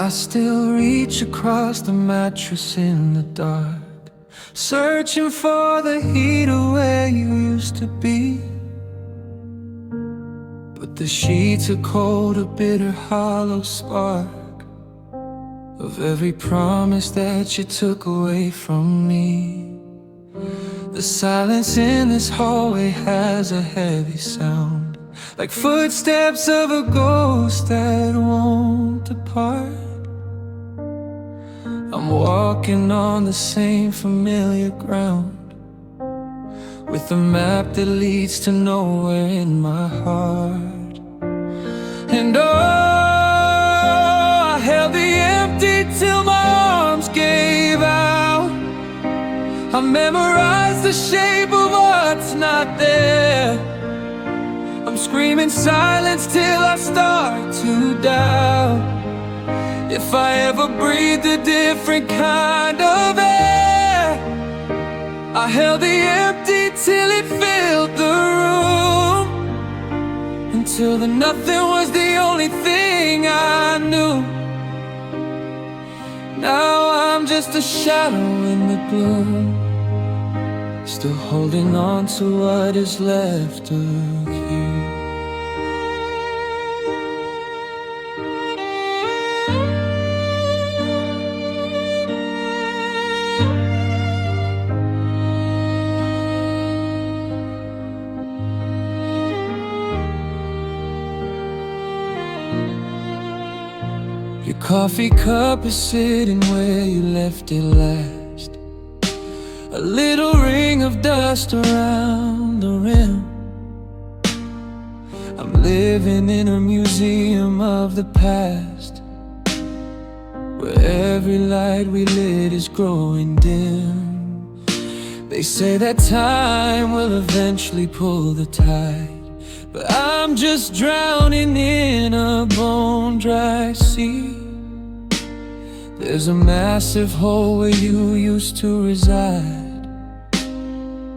I still reach across the mattress in the dark, searching for the heat of where you used to be. But the sheets are cold, a bitter hollow spark of every promise that you took away from me. The silence in this hallway has a heavy sound, like footsteps of a ghost that won't depart. I'm walking on the same familiar ground, with a map that leads to nowhere in my heart. And I held the empty till my arms gave out. I memorized the shape of what's not there. I'm screaming silence till I start to doubt if I ever breathed a different kind of air. I held the empty till it filled the room, until the nothing was the only thing I knew. Now I'm just a shadow in the gloom, still holding on to what is left of you. Your coffee cup is sitting where you left it last, a little ring of dust around the rim. I'm living in a museum of the past, where every light we lit is growing dim. They say that time will eventually pull the tide, but I'm just drowning in a bone-dry sea. There's a massive hole where you used to reside,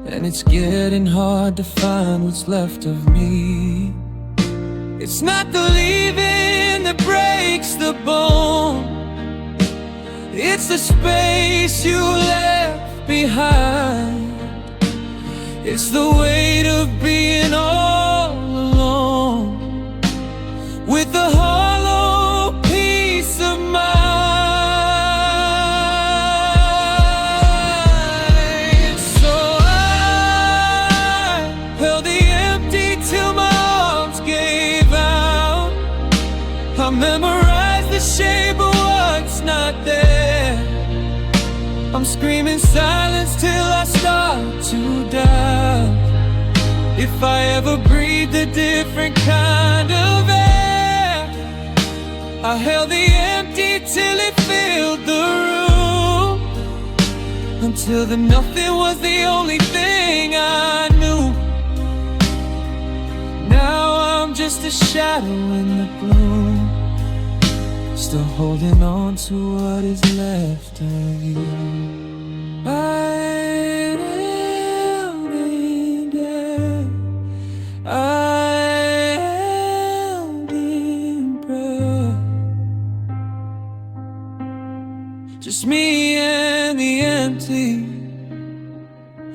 and it's getting hard to find what's left of me. It's not the leaving that breaks the bone, it's the space you left behind. It's the weight of being all alone, with a hollow peace of mind. So I held the empty till my arms gave out. I memorized the shape of what's not there. I'm screaming silence till I start to doubt if I ever breathed a different kind of air. I held the empty till it filled the room, until the nothing was the only thing I knew. Now I'm just a shadow in the gloom, still holding on to what is left of you. I held in death, I held in breath, just me and the empty,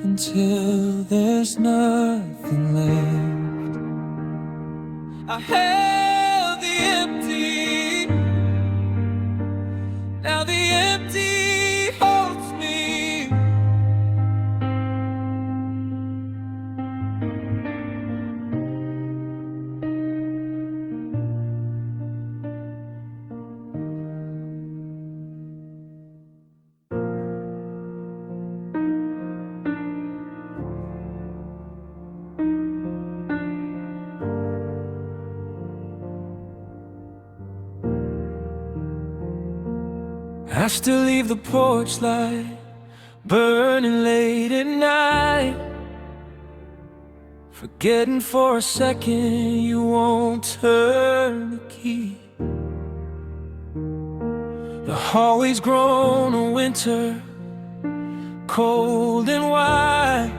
until there's nothing left. I held the empty, now the empty holds me. I still leave the porch light burning late at night, forgetting for a second you won't turn the key. The hallway's grown a winter, cold and wide,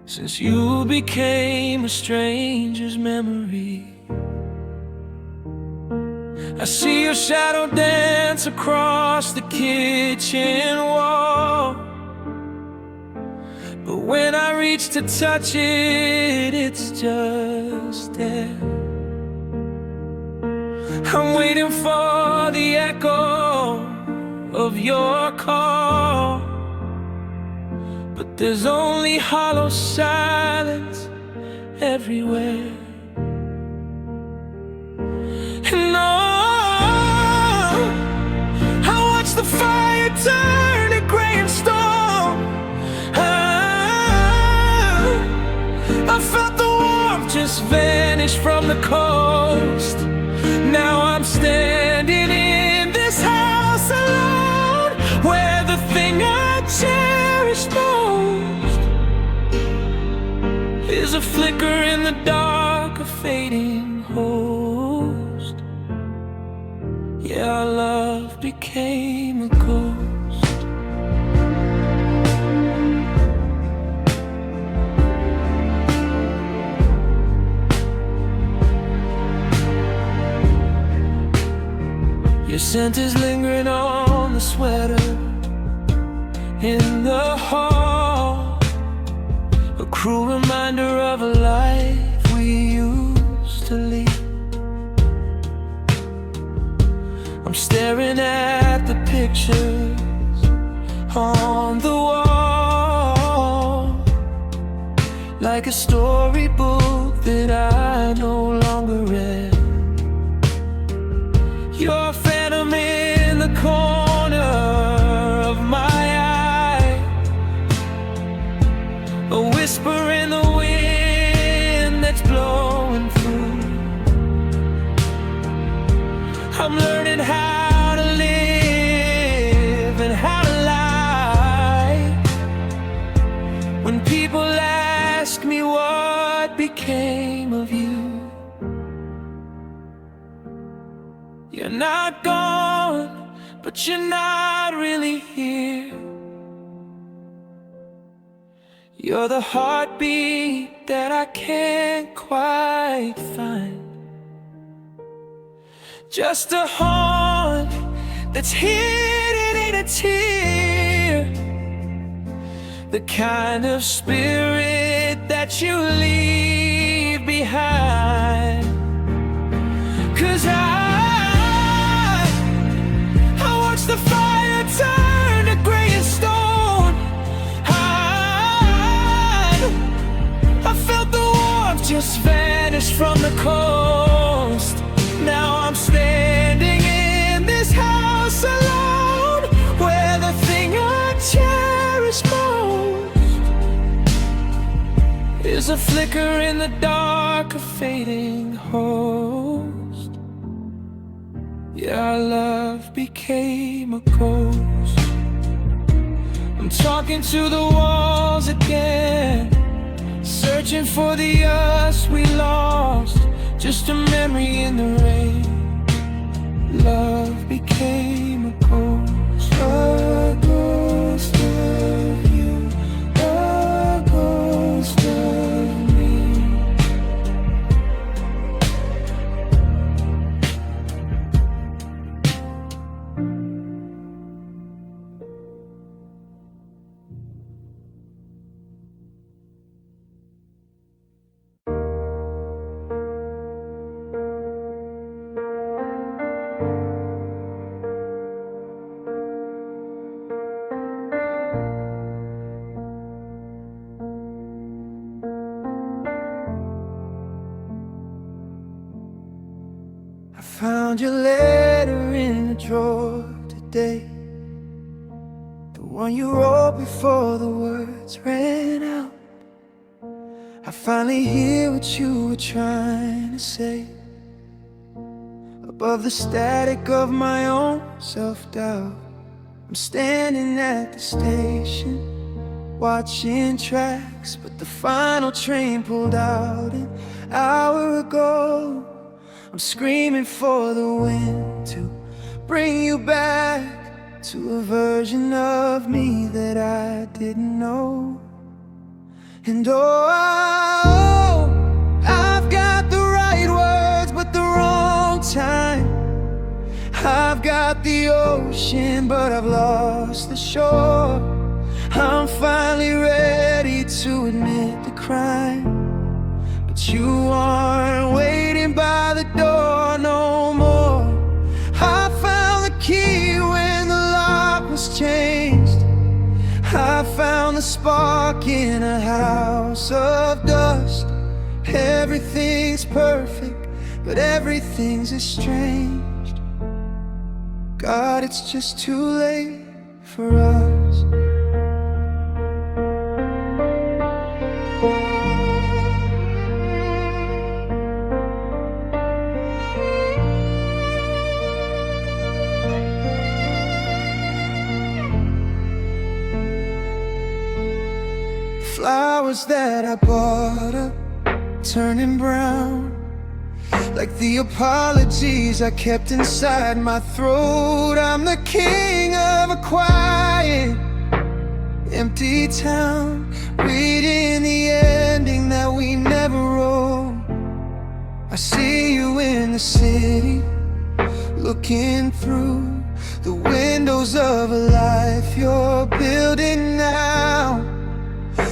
since you became a stranger's memory. I see your shadow dance across the kitchen wall, but when I reach to touch it, it's just there. I'm waiting for the echo of your call, but there's only hollow silence everywhere. And I watch the fire turn to gray and stone. I felt the warmth just vanish from the coast. Now I'm standing in this house alone, where the thing I cherish most is a flicker in the dark, a fading host. Yeah, our love became a ghost. Your scent is lingering on the sweater in the hall, a cruel reminder of a life we used to lead. I'm staring at the pictures on the wall, like a storybook that I no longer read. Your phantom in the corner of my eye, a whisper in the wind that's blowing through. I'm learning how to live and how to lie. When people ask me what became of you, you're not gone, but you're not really here. You're the heartbeat that I can't quite find, just a haunt that's hidden in a tear, the kind of spirit that you leave behind. 'Cause I watch the fire turn to gray and stone. I felt the warmth just vanish from the coast. Now I'm standing in this house alone, where the thing I cherish most is a flicker in the dark, a fading host. Yeah, our love became a ghost. I'm talking to the walls again, searching for the us we lost, just a memory in the rain. Love became a ghost of you, a ghost of me. I found your letter in the drawer today, the one you wrote before the words ran out. I finally hear what you were trying to say, above the static of my own self-doubt. I'm standing at the station, watching tracks, but the final train pulled out an hour ago. I'm screaming for the wind to bring you back to a version of me that I didn't know. And I've got the right words but the wrong time. the ocean, but I've lost the shore. I'm finally ready to admit the crime, but you aren't waiting by the door no more. I found the key when the lock was changed. I found the spark in a house of dust. Everything's perfect, but everything's estranged. God, it's just too late for us. Flowers that I bought up turning brown, like the apologies I kept inside my throat. I'm the king of a quiet, empty town, reading the ending that we never wrote. I see you in the city, looking through the windows of a life you're building now.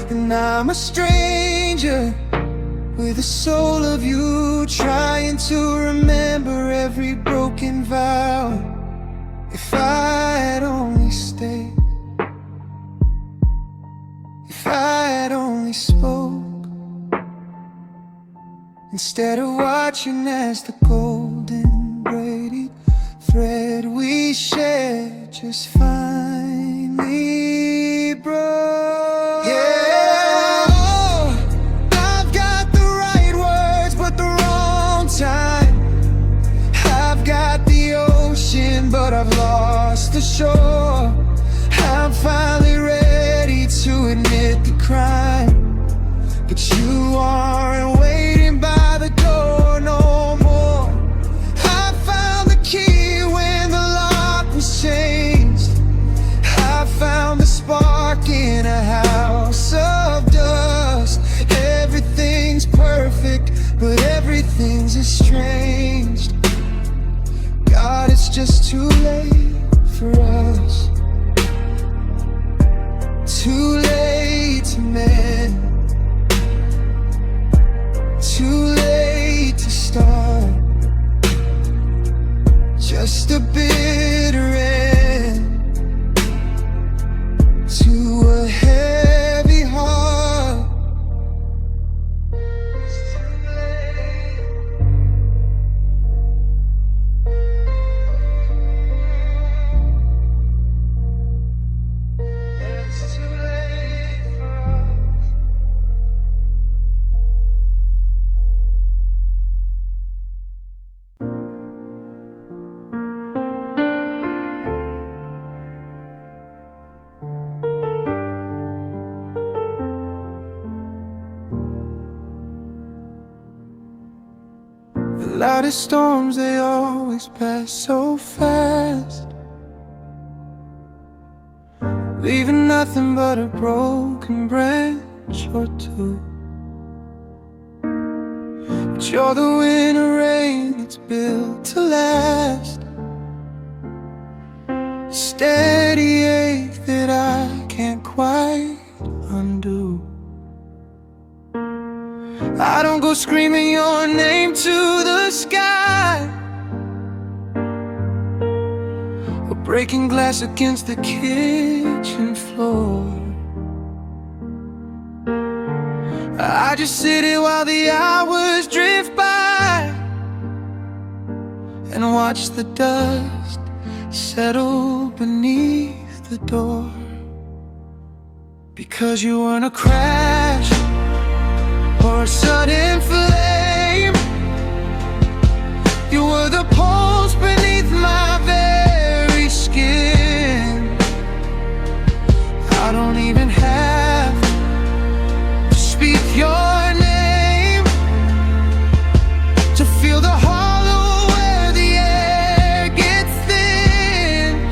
And I'm a stranger with the soul of you, trying to remember every broken vow. If I had only stayed, if I had only spoke, instead of watching as the golden braided thread we shared just finally broke. Yeah. But I've lost the shore. I'm finally ready to admit the crime, but you aren't waiting by the door no more. I found the key when the lock was changed. I found the spark in a house of dust. Everything's perfect, but everything's estranged. God, it's just too late for us. Too late to mend, too late to start. Just a bitter end to a heavy heart. The loudest storms, they always pass so fast, leaving nothing but a broken branch or two. But you're the winter rain, it's built to last. Steady ache that I can't quite undo. I don't go screaming your name to the sky, or breaking glass against the kitchen floor. I just sit here while the hours drift by and watch the dust settle beneath the door. Because you weren't a crash or a sudden flame, you were the pulse beneath my very skin. I don't even have to speak your name to feel the hollow where the air gets thin.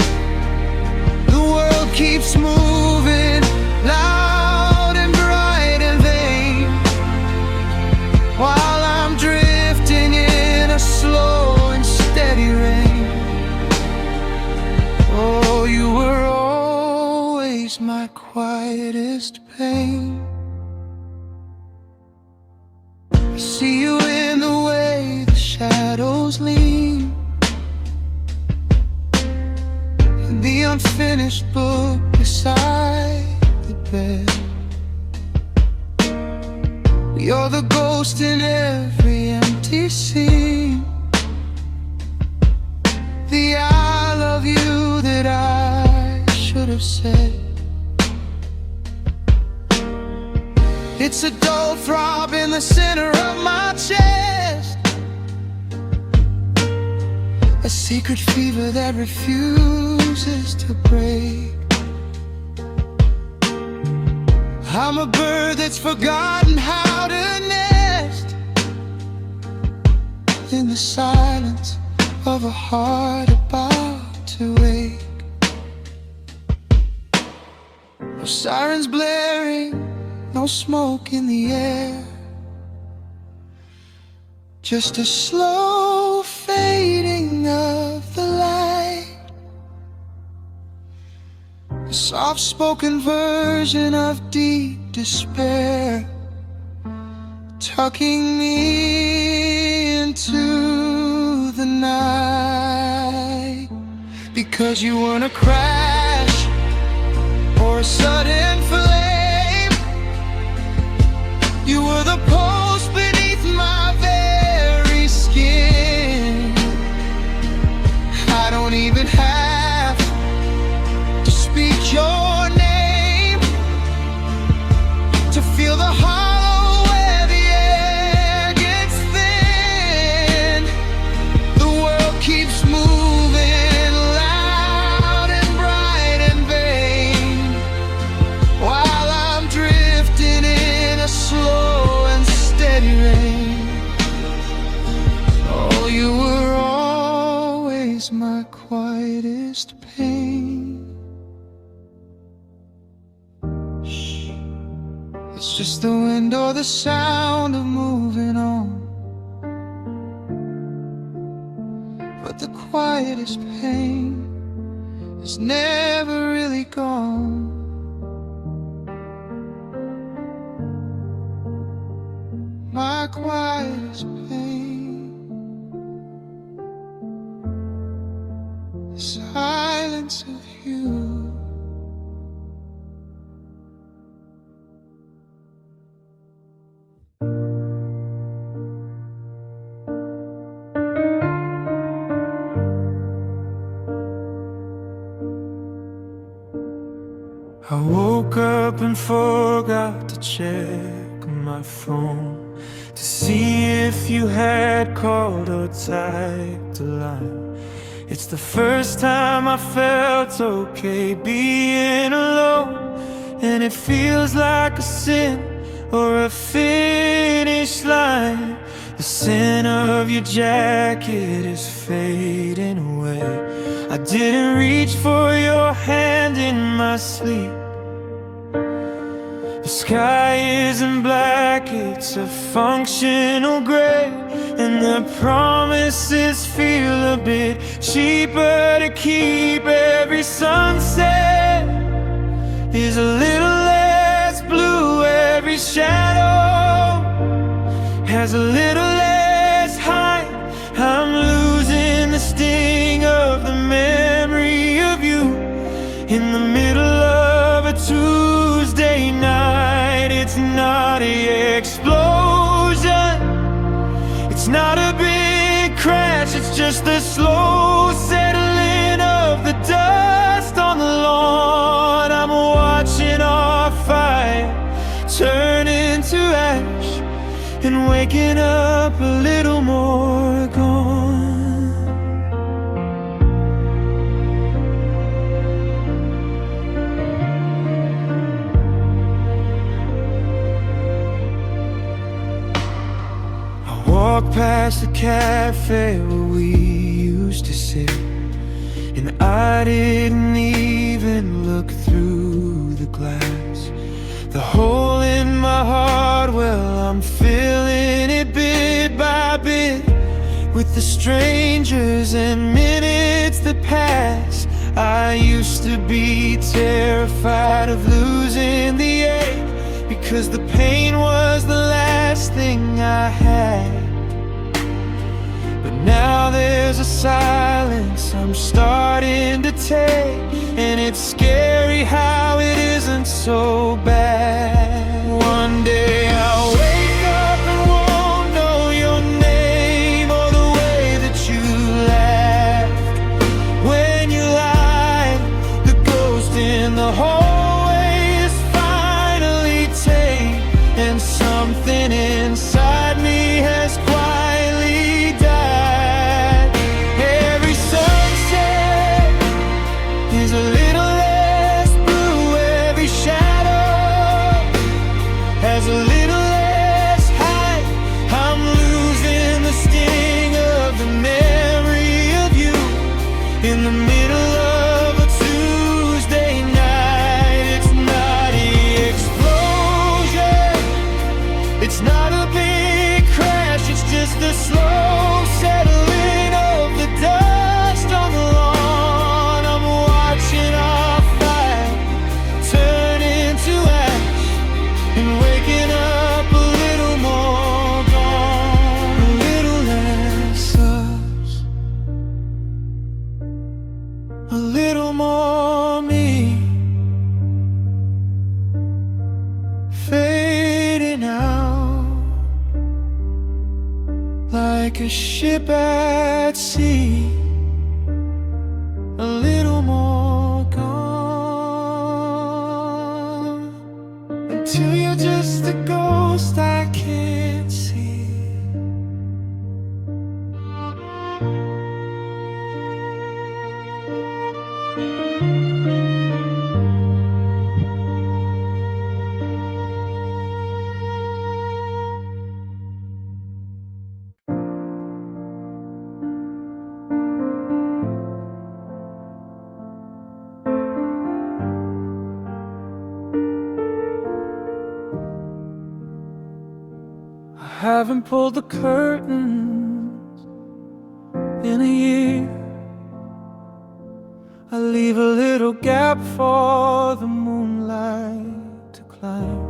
The world keeps moving loud and bright and vain, always my quietest pain. I see you in the way the shadows lean, in the unfinished book beside the bed. You're the ghost in every empty scene, the I love you that I should have said. It's a dull throb in the center of my chest, a secret fever that refuses to break. I'm a bird that's forgotten how to nest, in the silence of a heart about to wake. No sirens blaring, no smoke in the air, just a slow fading of the light, a soft-spoken version of deep despair, tucking me into the night. Because you weren't a crash or a sudden flame, you were the pulse beneath my very skin. I don't even have to speak your name to feel the hollow where the air gets thin. The world keeps moving loud and bright and vain, while I'm drifting in a slow and steady rain. Oh, you were always my quietest pain. Shh, it's just the wind or the sound of moving on, but the quietest pain is never really gone. My quietest pain, the silence of you. I woke up and forgot to check my phone to see if you had called or typed a line. It's the first time I felt okay being alone, and it feels like a sin or a finish line. The scent of your jacket is fading away. I didn't reach for your hand in my sleep. The sky isn't black, it's a functional gray, and the promises feel a bit cheaper to keep. Every sunset is a little less blue, every shadow has a little less height. I'm losing the sting of the memory of you in the middle of a Tuesday night. It's not an explosion, it's not a big crash, it's just the slow settling of the dust on the lawn. I'm watching our fire turn into ash and waking up a little more gone. I walk past the cafe where we used to sit, and I didn't even look through the glass. The hole in my heart, well, I'm filling it bit by bit with the strangers and minutes that pass. I used to be terrified of losing the ache, because the pain was the last thing I had. But now there's a silence I'm starting to take, and it's scary how it isn't so bad. One day I'll wake up and won't know your name, or the way that you laughed when you lied. The ghost in the hallway is finally tame, and something inside me has quietly died. Every sunset is a little less blue, every shadow has a little less height. I'm losing the sting of the memory of you in the middle of a Tuesday night. It's not an explosion, it's not a big crash, it's just the slow settling of the dust on the lawn. I'm watching our fire turn into ash, and waking up a little more gone, a little less us, a little more me, fading out like a ship at sea, a little more gone, until you're just a ghost I can't see. I haven't pulled the curtains in a year. I leave a little gap for the moonlight to climb.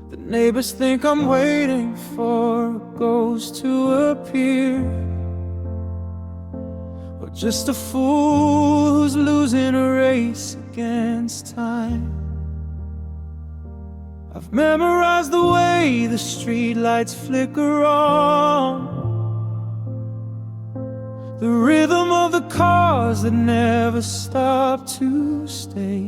The neighbors think I'm waiting for a ghost to appear, or just a fool who's losing a race against time. I've memorized the way the streetlights flicker on, the rhythm of the cars that never stop to stay.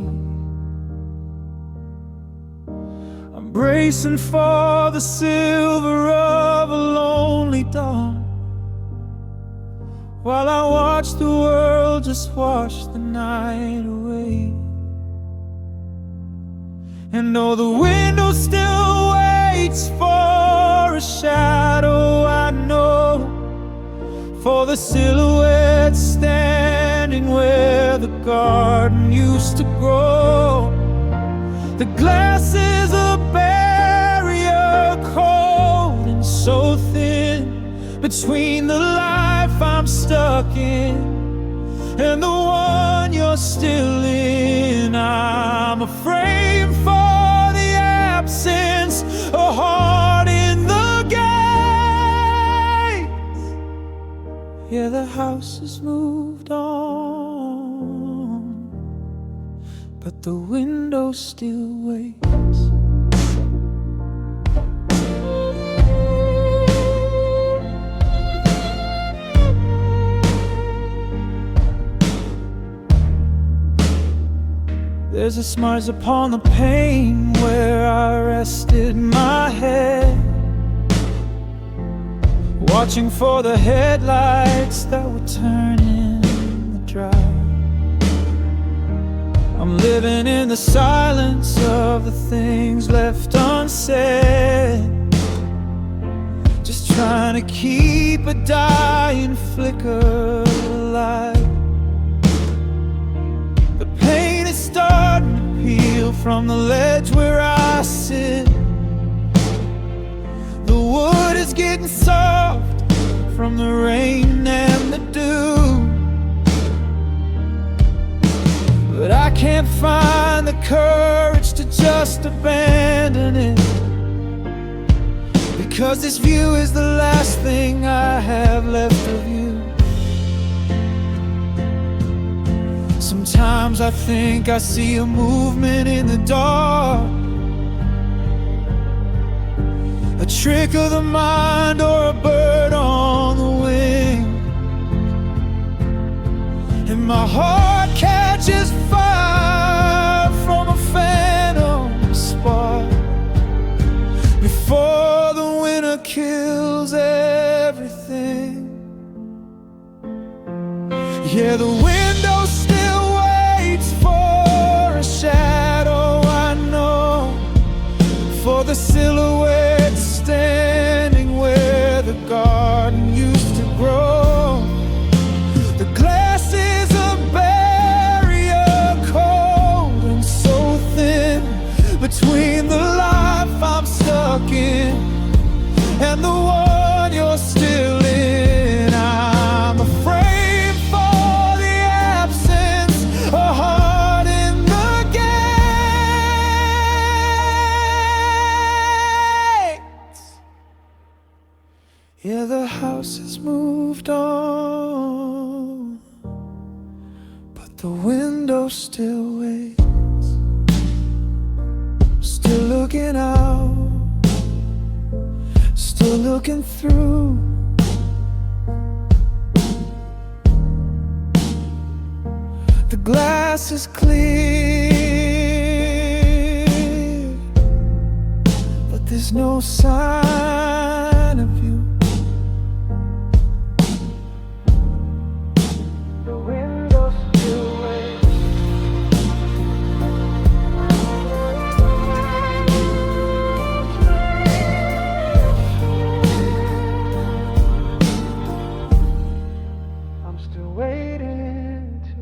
I'm bracing for the silver of a lonely dawn, while I watch the world just wash the night away. And though the window still waits for a shadow, I know, for the silhouette standing where the garden used to grow. The glass is a barrier, cold and so thin, between the life I'm stuck in and the one you're still in. I'm afraid for the absence, a heart in the gates. Yeah, the house has moved on, but the window still waits. There's a smudge upon the pane where I rested my head, watching for the headlights that would turn in the drive. I'm living in the silence of the things left unsaid, just trying to keep a dying flicker alive. The pain is starting to peel from the ledge where I sit. The wood is getting soft from the rain and the dew. I can't find the courage to just abandon it, because this view is the last thing I have left of you. Sometimes I think I see a movement in the dark, a trick of the mind or a bird on the wing, and my heart catches fire from a phantom spark before the winter kills everything. Yeah, the window still waits for a shadow, I know, for the silhouette standing where the garden used to grow. The glass is a barrier, cold and so thin, between the life I'm stuck in and the one you're still in. I'm afraid for the absence, a heart in the gates. Yeah, the house has moved on, but the window still waits, still looking out, still looking through. The glass is clear, but there's no sign of you. The window still waits. I'm still waiting to.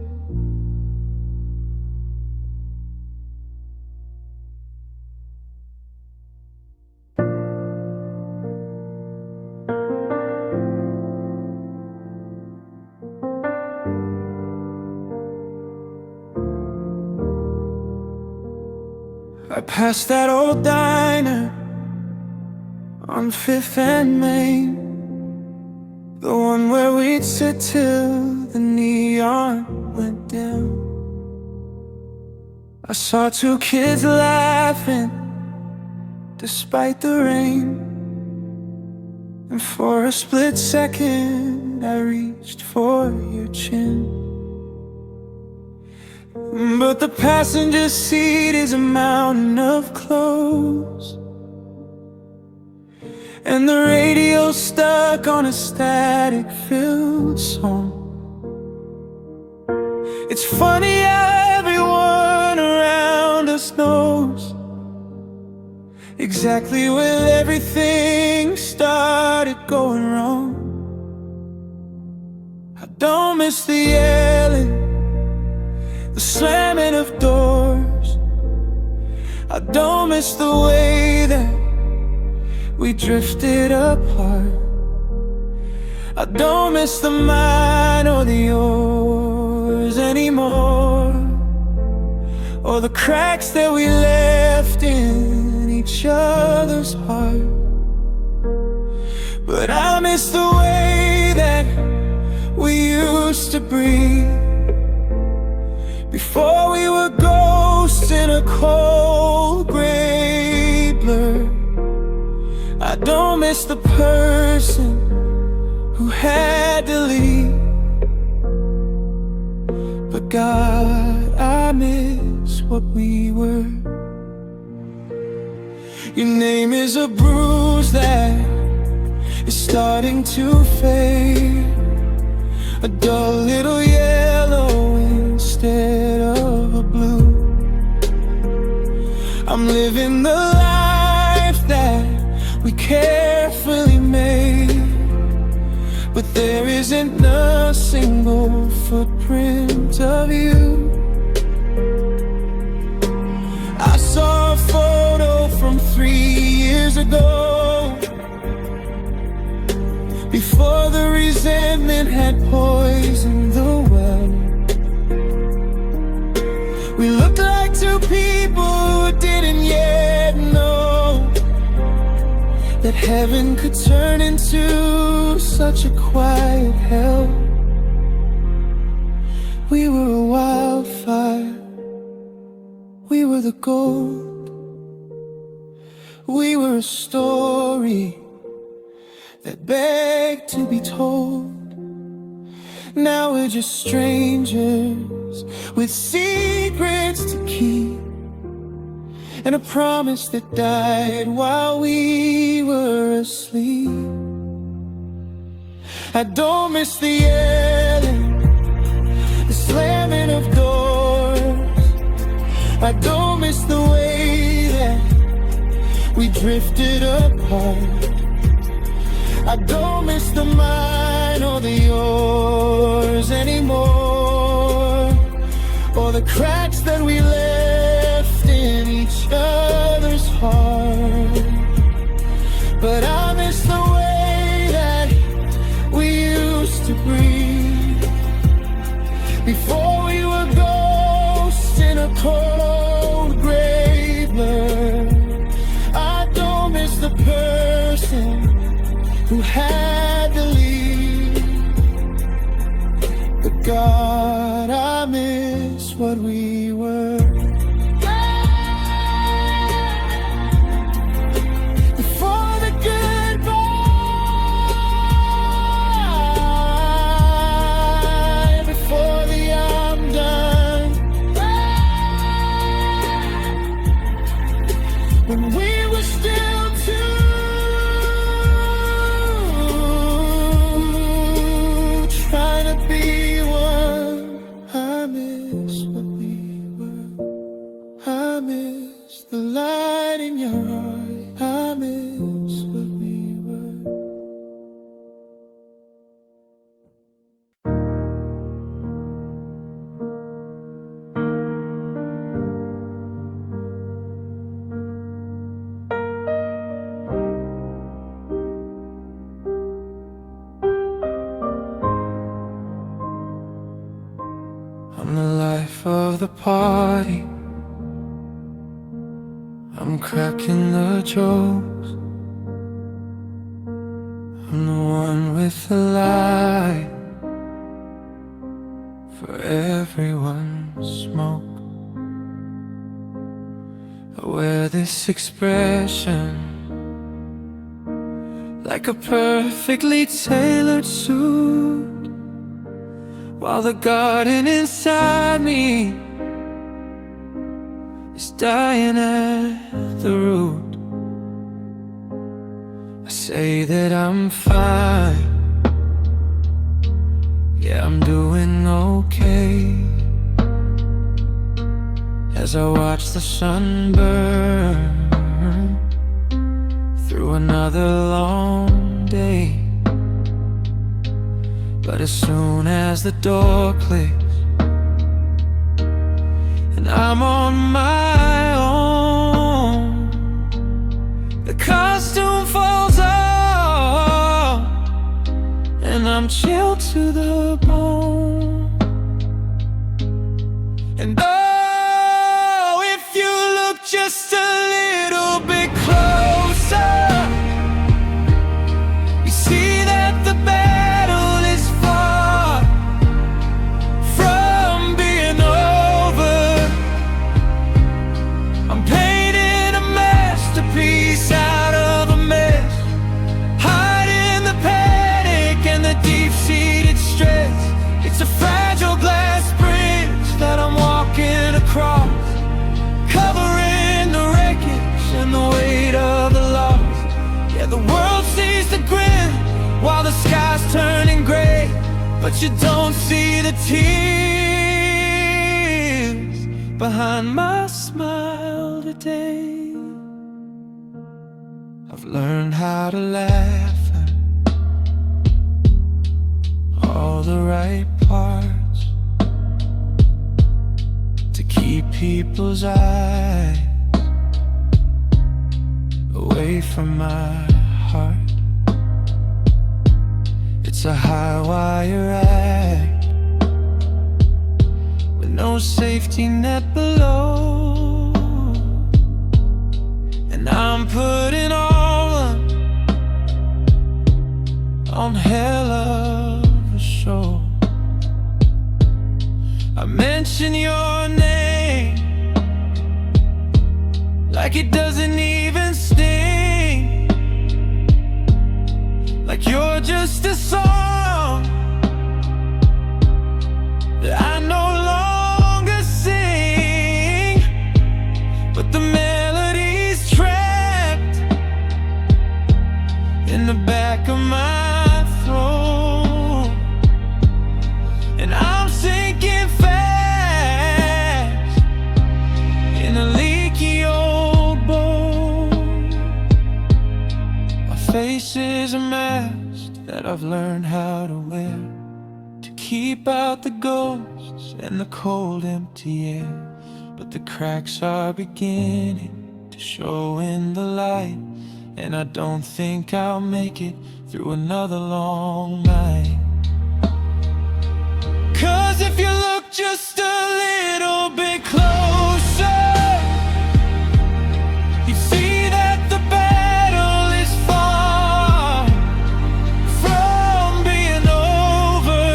I passed that old diner on 5th and Main, the one where we'd sit till the neon went down. I saw two kids laughing despite the rain, and for a split second I reached for your chin. But the passenger seat is a mountain of clothes, and the radio's stuck on a static-filled song. It's funny how everyone around us knows exactly when everything started going wrong. I don't miss the yelling, the slamming of doors. I don't miss the way that we drifted apart. I don't miss the mine or the yours anymore, or the cracks that we left in each other's heart. But I miss the way that we used to breathe, before we were ghosts in a cold gray blur. I don't miss the person who had to leave, but God, I miss what we were. Your name is a bruise that is starting to fade, a dull little yellow instead of a blue. I'm living the life that we carefully made, but there isn't a single footprint of you. I saw a photo from 3 years ago, before the resentment had poisoned the well. that heaven could turn into such a quiet hell. We were a wildfire, we were the gold. We were a story that begged to be told. Now we're just strangers with secrets to keep, and a promise that died while we were asleep. I don't miss the yelling, the slamming of doors. I don't miss the way that we drifted apart. I don't miss the mine or the yours anymore, or the cracks that we left in each other's heart. But I miss the way that we used to breathe, before we were ghosts in a cold grave blur. I don't miss the person who had to leave, but God, I miss what we were. Before the goodbye, before the I'm done, when we were still two, trying to be one. I miss what we were. I miss the light in your eye. I miss what we were. I'm the life of the party, I'm cracking the jokes, I'm the one with the light for everyone's smoke. I wear this expression like a perfectly tailored suit, while the garden inside me is dying at the root. I say that I'm fine, yeah, I'm doing okay, as I watch the sun burn through another long day. But as soon as the door clicks and I'm on my own, the costume falls off and I'm chilled to the bone. And oh, if you look just a little bit closer, you see that the battle is far from being over. I'm painting a masterpiece out of a mess, hiding the panic and the deep-seated stress. It's a fragile glass bridge that I'm walking across, covering the wreckage and the weight of the loss. Yeah, the world sees the grin while the sky's turning gray, but you don't see the tears behind my smile today. I've learned how to laugh at all the right parts, to keep people's eyes away from my heart. It's a high wire act with no safety net below, and I'm putting all of on hell of a show. I mention your name like it doesn't even sting, like you're just a song that I no longer sing. But the melody's trapped in the back of my throat, and I'm sinking fast in a leaky old boat. My face is a mask that I've learned how to wear to keep out the ghosts and the cold empty air. But the cracks are beginning to show in the light, and I don't think I'll make it through another long night. 'Cause if you look just a little bit closer, you see that the battle is far from being over.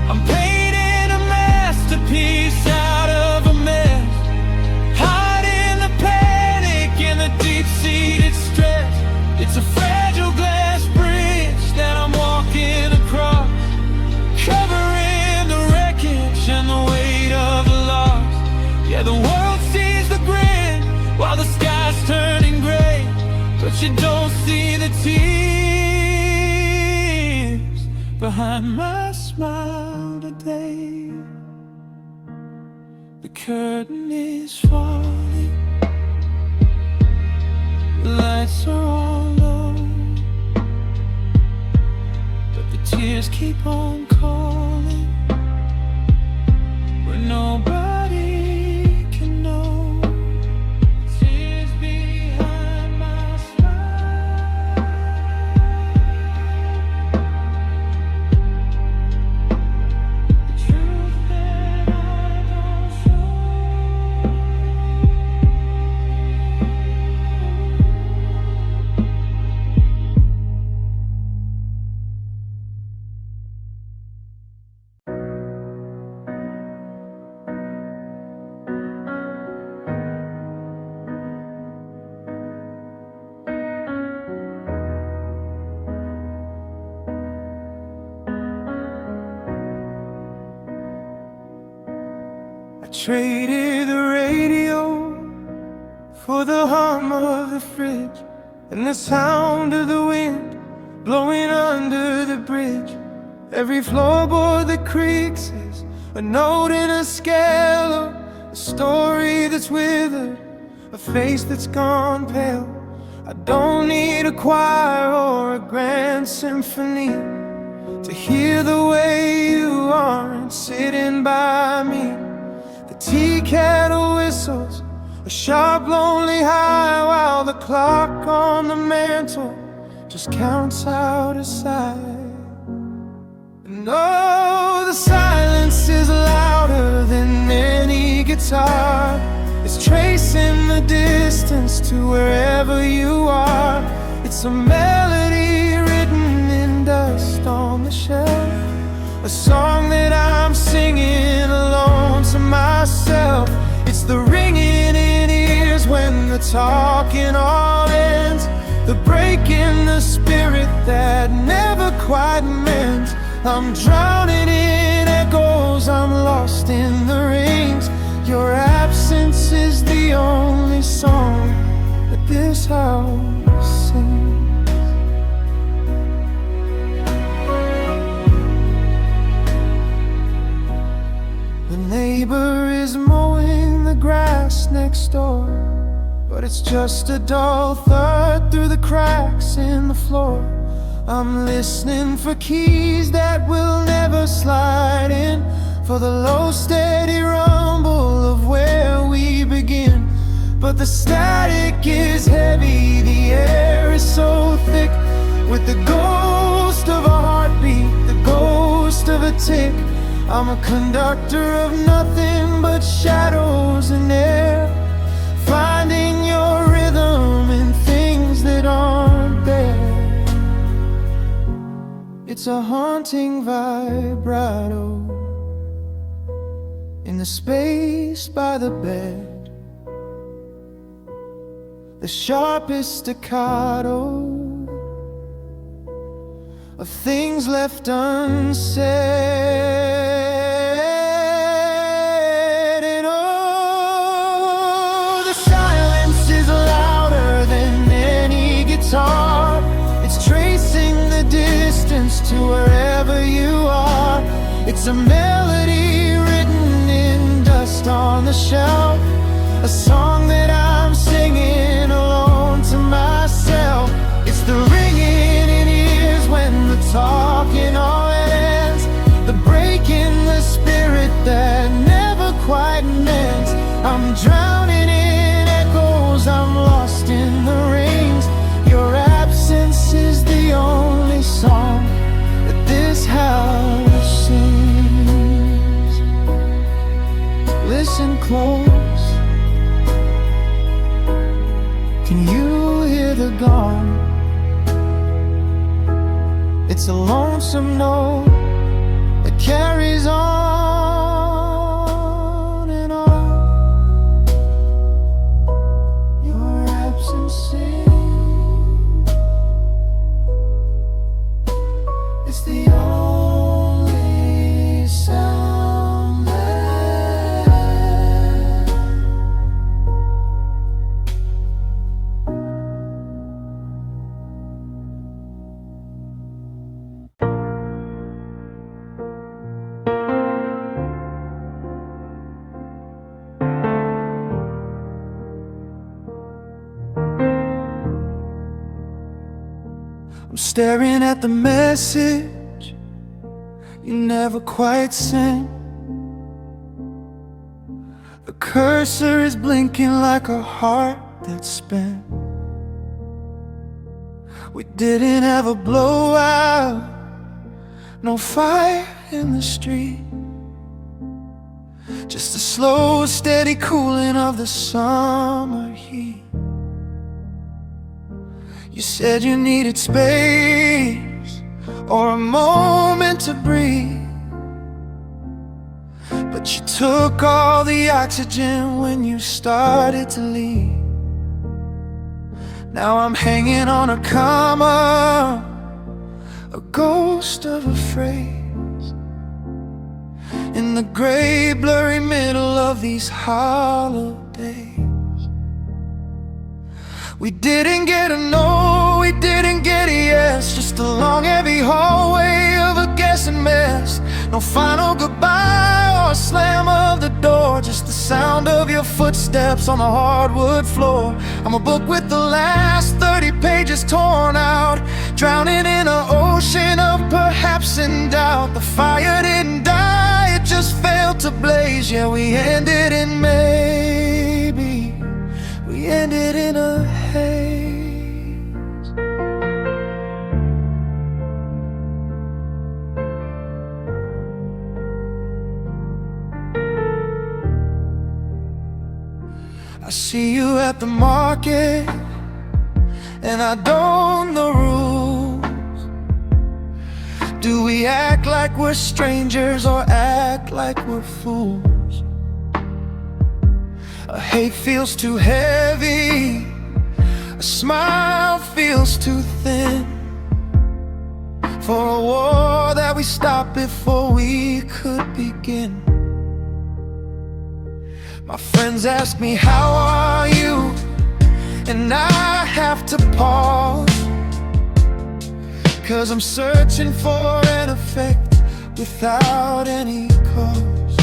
I'm painting a masterpiece out of a mess, hiding the panic and the deep-seated stress. It's a fragile glass bridge that I'm walking across, covering the wreckage and the weight of the loss. Yeah, the world sees the grin while the sky's turning gray, but you don't see the tears behind my smile today. The curtain is falling, the lights are all low, but the tears keep on calling where nobody can know. Tears behind my smile, the truth that I don't show. I traded the radio for the hum of the fridge and the sound of the wind blowing under the bridge. Every floorboard that creaks is a note in a scale, a story that's withered, a face that's gone pale. I don't need a choir or a grand symphony to hear the way you aren't sitting by me. The tea kettle whistles a sharp, lonely high, while the clock on the mantle just counts out a sigh. And oh, the silence is louder than any guitar. It's tracing the distance to wherever you are. It's a melody written in dust on the shelf, a song that I'm singing alone to myself. It's the ringing in ears when the talking all ends, the break in the spirit that never quite mends. I'm drowning in echoes, I'm lost in the rings. Your absence is the only song that this house sings. The neighbor is mowing the grass next door, but it's just a dull thud through the cracks in the floor. I'm listening for keys that will never slide in, for the low steady rumble of where we begin. But the static is heavy, the air is so thick, with the ghost of a heartbeat, the ghost of a tick. I'm a conductor of nothing but shadows and air, finding your rhythm in things that aren't there. It's a haunting vibrato in the space by the bed, the sharpest staccato of things left unsaid. And oh, the silence is louder than any guitar. It's tracing the distance to wherever you are. It's a melody written in dust on the shelf, a song that I'm singing alone to myself. It's the ringing in ears when the talking all ends, the break in the spirit that never quite meant. I'm drowning in echoes, I'm lost in the rings. Your absence is the only song that this house sings. Listen close, can you hear the gong? It's a lonesome note that carries on and on. Your absence sings. It's the only sound left. I'm staring at the message you never quite sent. The cursor is blinking like a heart that's spent. We didn't have a blowout, no fire in the street, just a slow, steady cooling of the summer heat. You said you needed space or a moment to breathe, but you took all the oxygen when you started to leave. Now I'm hanging on a comma, a ghost of a phrase, in the gray, blurry middle of these holidays. We didn't get a no, we didn't get a yes, just a long, heavy hallway of a guessing mess. No final goodbye or a slam of the door, just the sound of your footsteps on the hardwood floor. I'm a book with the last 30 pages torn out, drowning in an ocean of perhaps in doubt. The fire didn't die, it just failed to blaze. Yeah, we ended in maybe, we ended in a haze. I see you at the market, and I don't know the rules. Do we act like we're strangers or act like we're fools? A hate feels too heavy, a smile feels too thin, for a war that we stopped before we could begin. My friends ask me, how are you? And I have to pause, 'cause I'm searching for an effect without any cause.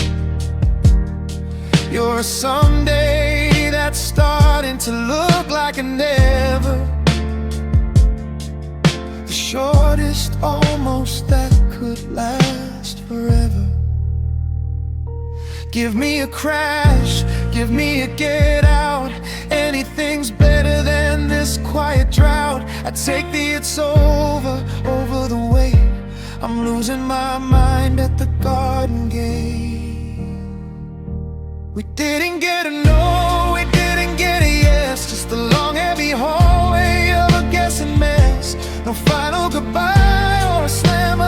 You're a someday that's starting to look like a never, the shortest almost that could last forever. Give me a crash, give me a get out. Anything's better than this quiet drought. I take the it's over the weight. I'm losing my mind at the garden gate. We didn't get a no, we didn't get a yes, just a long heavy hallway of a guessing mess. No final goodbye or a slam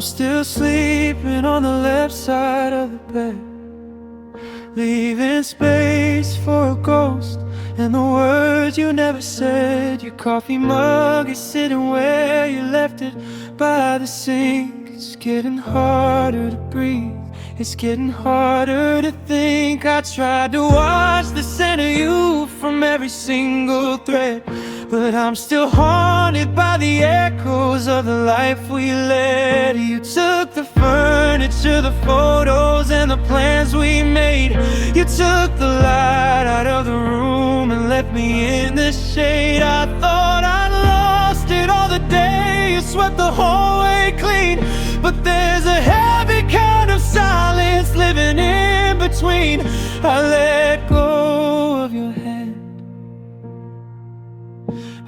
still sleeping on the left side of the bed, leaving space for a ghost and the words you never said. Your coffee mug is sitting where you left it, by the sink. It's getting harder to breathe, it's getting harder to think. I tried to wash the scent of you from every single thread, but I'm still haunted by the echoes of the life we led. You took the furniture, the photos, and the plans we made. You took the light out of the room and left me in the shade. I thought I'd lost it all the day you swept the hallway clean, but there's a heavy kind of silence living in between. I let go of your hand,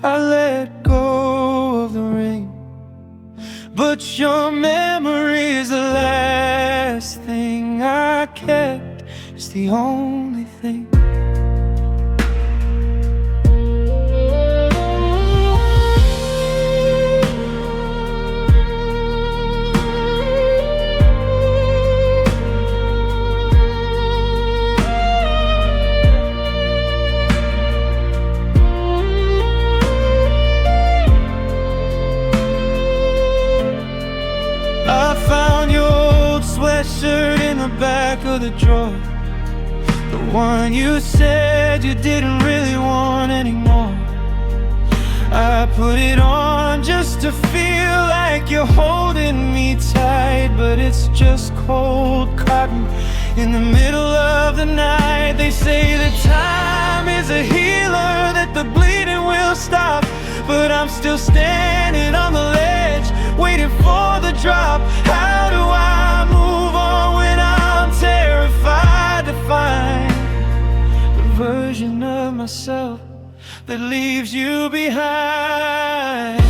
I let go of the ring, but your memory is the last thing I kept. It's the only thing. Sweatshirt in the back of the drawer, the one you said you didn't really want anymore. I put it on just to feel like you're holding me tight, but it's just cold cotton in the middle of the night. They say that time is a healer, that the bleeding will stop, but I'm still standing on the ledge, waiting for the drop. How do I move on when I'm terrified to find the version of myself that leaves you behind?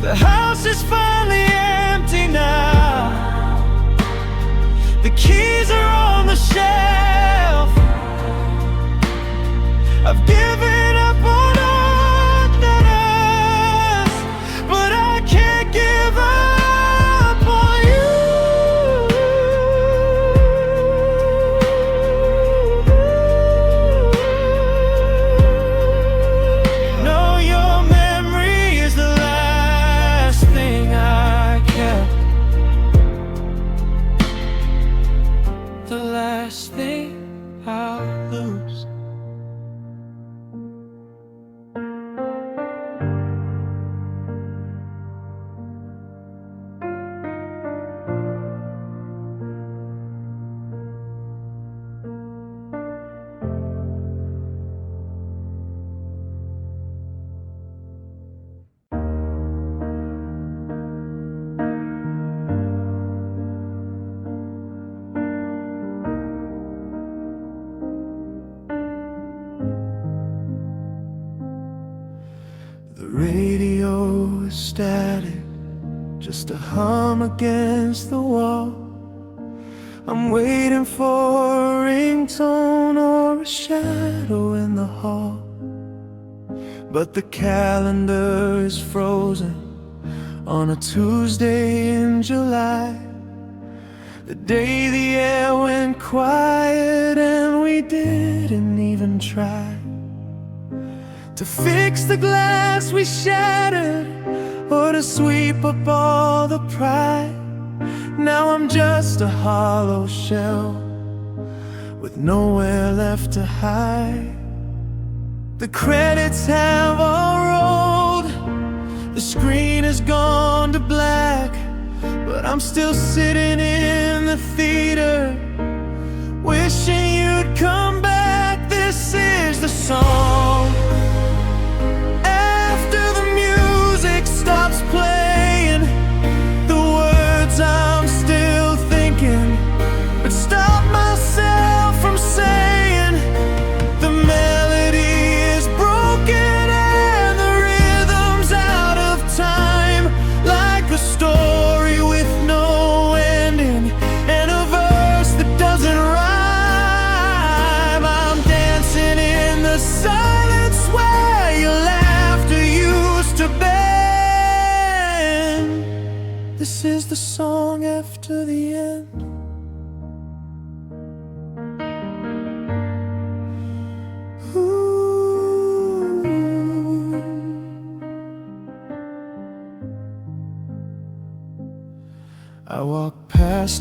The house is finally empty now, the keys are on the shelf. I've given up on others, but I can't give up on you. No, your memory is the last thing I kept, the last thing I'll lose. The radio is static, just a hum against the wall. I'm waiting for a ringtone or a shadow in the hall, but the calendar is frozen on a Tuesday in July, the day the air went quiet and we didn't even try to fix the glass we shattered or to sweep up all the pride. Now I'm just a hollow shell with nowhere left to hide. The credits have all rolled, the screen has gone to black, but I'm still sitting in the theater wishing you'd come back. This is the song. Stops playing, the words I'm still thinking, but stop myself from saying the melody is broken and the rhythm's out of time, like a story with no ending and a verse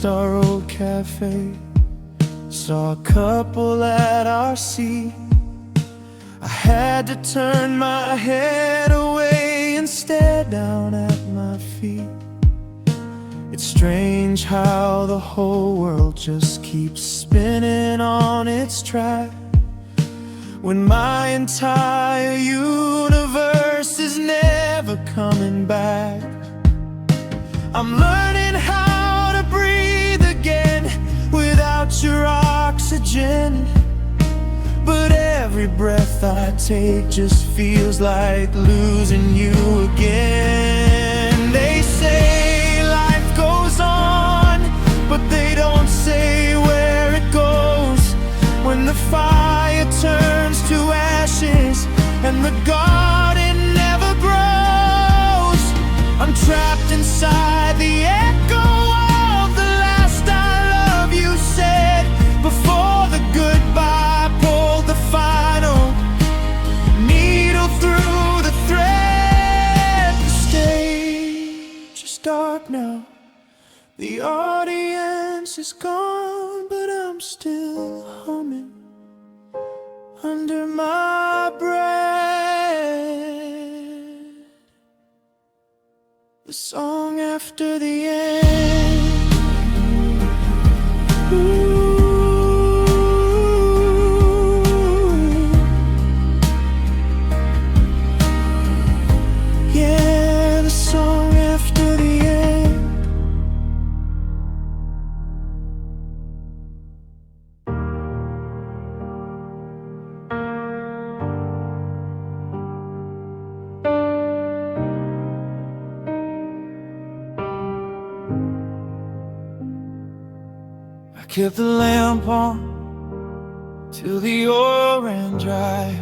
past our old cafe, saw a couple at our seat. I had to turn my head away and stare down at my feet. It's strange how the whole world just keeps spinning on its track, when my entire universe is never coming back. I'm learning how to breathe again without your oxygen, but every breath I take just feels like losing you again. They say life goes on, but they don't say where it goes. When the fire turns to ashes and the garden never grows, I'm trapped inside the echo of the last I love you said, before the goodbye pulled the final needle through the thread. The stage is dark now, the audience is gone, but I'm still humming under my breath the song after the end. Ooh. Yeah, the song after the end. I kept the lamp on till the oil ran dry,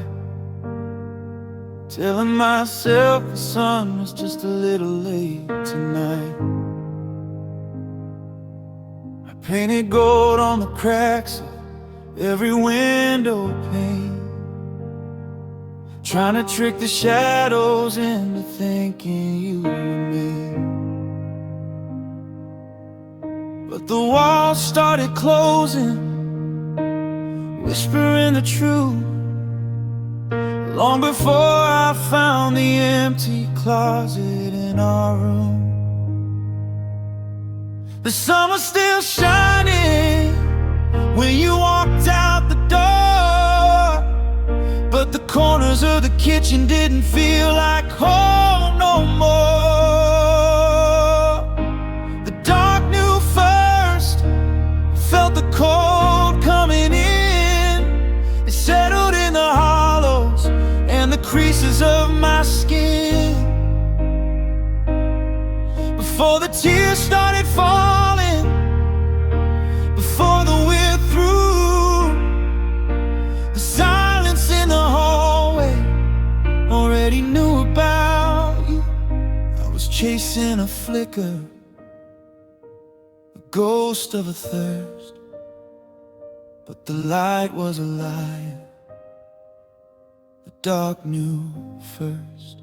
telling myself the sun was just a little late tonight. I painted gold on the cracks of every window pane, trying to trick the shadows into thinking you were me. But the walls started closing, whispering the truth, long before I found the empty closet in our room. The sun was still shining when you walked out the door, but the corners of the kitchen didn't feel like home no more. The dark knew first, felt the cold coming in. It settled in the hollows and the creases of my skin. Before the tears started falling, before the we're through, the silence in the hallway already knew about you. I was chasing a flicker, the ghost of a thirst, but the light was a lie. The dark knew first.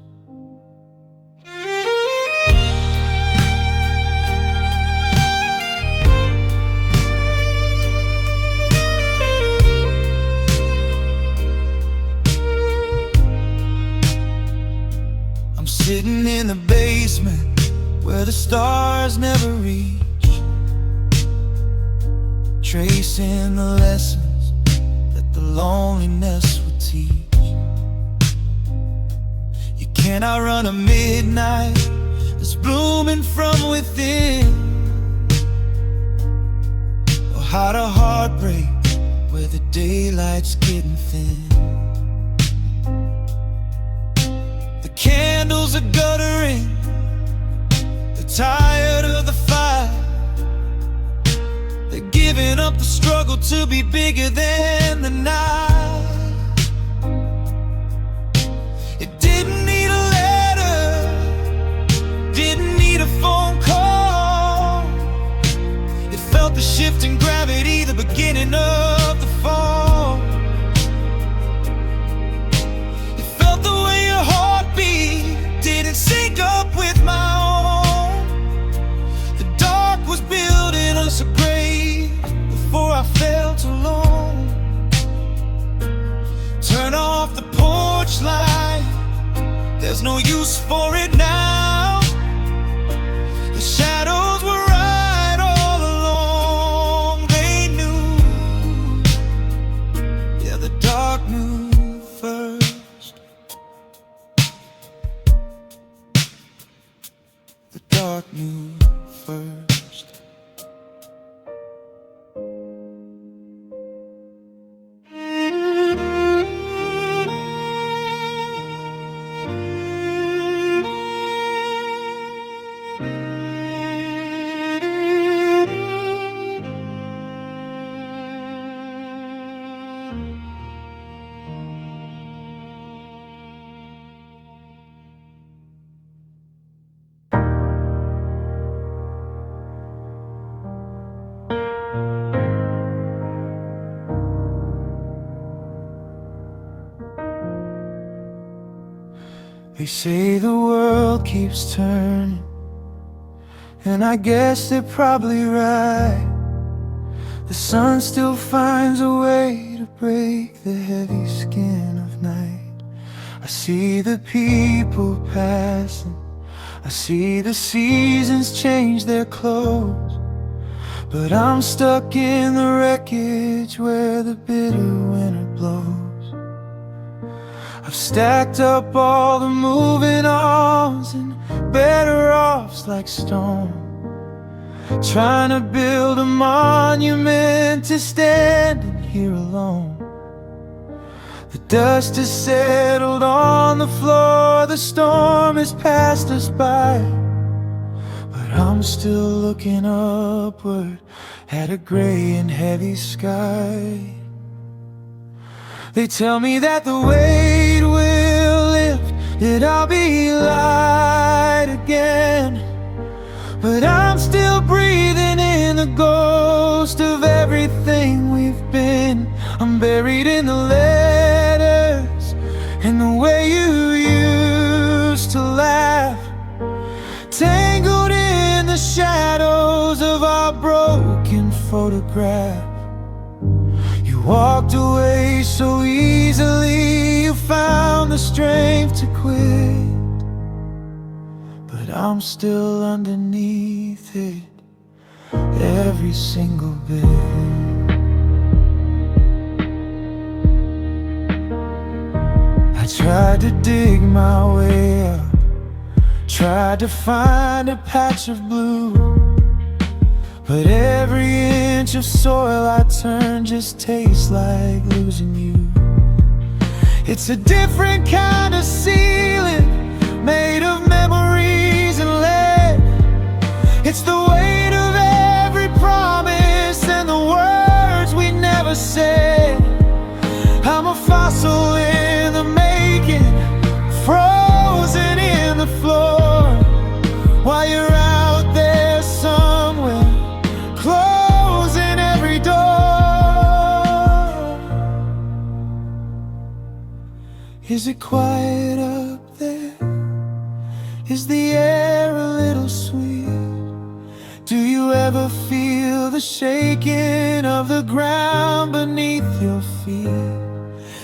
I'm sitting in the basement where the stars never reach, tracing the lessons that the loneliness would teach. You can't outrun a midnight that's blooming from within, or hide a heartbreak where the daylight's getting thin. The candles are guttering, they're tired of the fire, they're giving up the struggle to be bigger than the night. It didn't need a letter, didn't need a phone call. It felt the shift in gravity, the beginning of the fall. It felt the way your heartbeat didn't sync up with my own. The dark was building us a They say the world keeps turning, and I guess they're probably right. The sun still finds a way to break the heavy skin of night. I see the people passing, I see the seasons change their clothes, but I'm stuck in the wreckage where the bitter winter blows. I've stacked up all the moving ons and better offs like stone, trying to build a monument to standing here alone. The dust has settled on the floor, the storm has passed us by, but I'm still looking upward at a gray and heavy sky. They tell me that the weight will lift, that I'll be light again, but I'm still breathing in the ghost of everything we've been. I'm buried in the letters and the way you used to laugh, tangled in the shadows of our broken photograph. You walked away so easily, you found the strength to quit, but I'm still underneath it, every single bit. I tried to dig my way up, tried to find a patch of blue, but every inch of soil I turn just tastes like losing you. It's a different kind of ceiling, made of memories and lead. It's the weight of every promise and the words we never said. I'm a fossil in the making, frozen in the floor, while you're out there somewhere, closing every door. Is it quiet up there? Is the air a little sweet? Do you ever feel the shaking of the ground beneath your feet?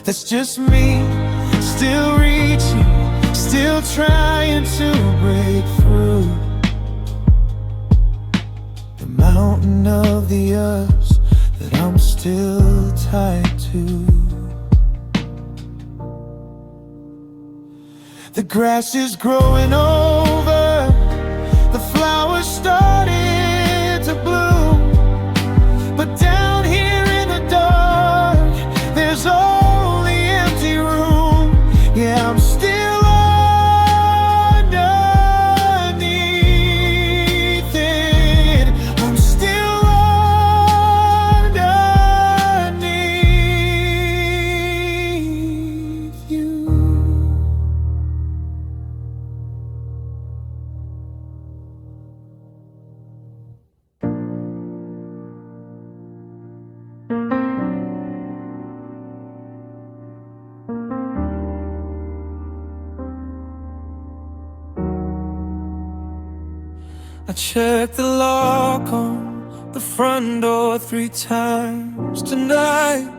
That's just me, still reaching, still trying to break through the mountain of the us that I'm still tied to. The grass is growing over, the flowers started to bloom, but down here in the dark, there's only empty room. Yeah, I'm still underneath it, I'm still underneath you. I checked the lock on the front door 3 times tonight,